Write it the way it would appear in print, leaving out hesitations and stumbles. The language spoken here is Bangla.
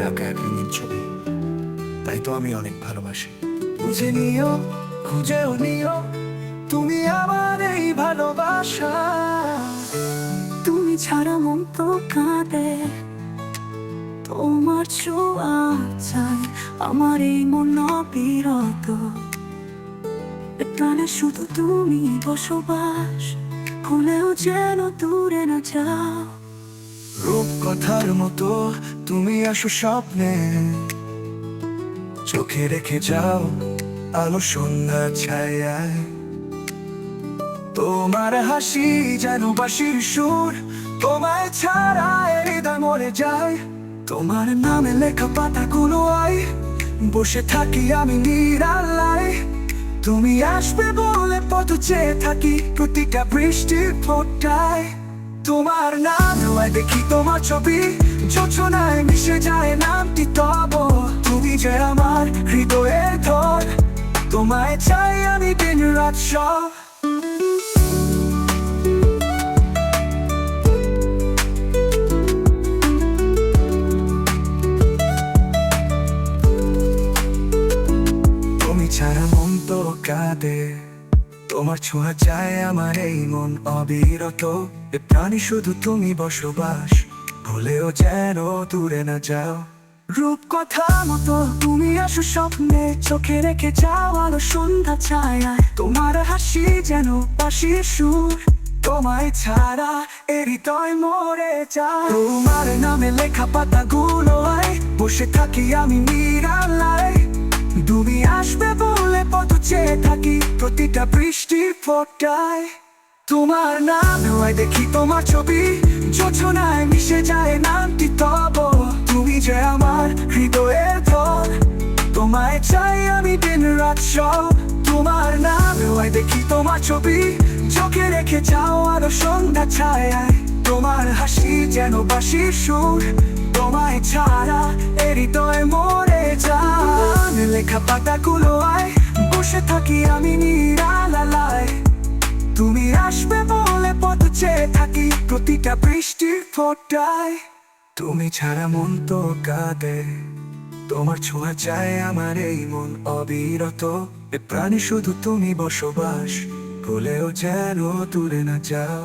করে আঁকা এক রঙিন ছবি। তাই তো আমি অনেক ভালোবাসি। বুঝে নিও, খুঁজেও নিও, তুমি আমার এই ভালোবাসা। তুমি ছাড়া মন তো কাঁদে, তোমার ছোঁয়া চাই আমার এই মন অবিরত। প্রাণে শুধু তুমি বসবাস, ভুলেও যেন দূরে না যাও। রূপকথার মতো তুমি আসো স্বপ্নে, চোখে রেখে যাও আলো সন্ধ্যা ছায়ায়। তোমার হাসি যেন বাঁশির সুর, তোমায় ছাড়া এ হৃদয় মরে যায়। তোমার নামে লেখা পাতাগুলো আই, বসে থাকি আমি নিরালায়। তুমি আসবে বলে পথ চেয়ে থাকি প্রতিটা বৃষ্টির ফোঁটায়। তোমার নাম নয় দেখি তোমার ছবি, যোছনায় মিশে যায় নামটি তব। তুমি যে আমার হৃদয়ের ধর, তোমায় চাই আমি দিন রাত সব। তুমি ছাড়া মন তো কাঁদে, তোমার ছোঁয়া চায় আমার এই মন অবিরত। এ প্রাণী শুধু তুমি বসবাস, ভুলেও যেন দূরে না যাও। রূপকথা মতো তুমি আসো স্বপ্নে, চোখে রেখে যাও আলো সন্ধ্যা ছায়ায়। তোমার হাসি যেন বাঁশির সুর, তোমায় ছাড়া এ হৃদয় মরে যায়। তোমার নামে লেখা পাতাগুলো আয়, বসে থাকি আমি নিরালায়। তুমি আসবে বলে পথ চেয়ে থাকি প্রতিটা বৃষ্টির ফোঁটায়। তোমার নাম নয় দেখি তোমার ছবি, যোছনায় মিশে যায় নামটি তব। তুমি যে আমার হৃদয়ের ধর, তোমায় চাই আমি দিন রাত সব। তোমার নাম নয় দেখি তোমার ছবি, চোখে রেখে যাও আলো সন্ধ্যা ছায়ায়। তোমার হাসি যেন বাঁশির সুর, তোমায় ছাড়া এ হৃদয় মরে যায়। লেখা পাতাগুলো আয়, বসে থাকি আমি নিরালায়। তুমি আসবে বলে পথ চেয়ে থাকি প্রতিটা বৃষ্টির ফোঁটায়। তুমি ছাড়া মন তো কাঁদে, তোমার ছোঁয়া চায় আমার এই মন অবিরত। এ প্রাণী শুধু তুমি বসবাস, ভুলেও যেন দূরে না যাও।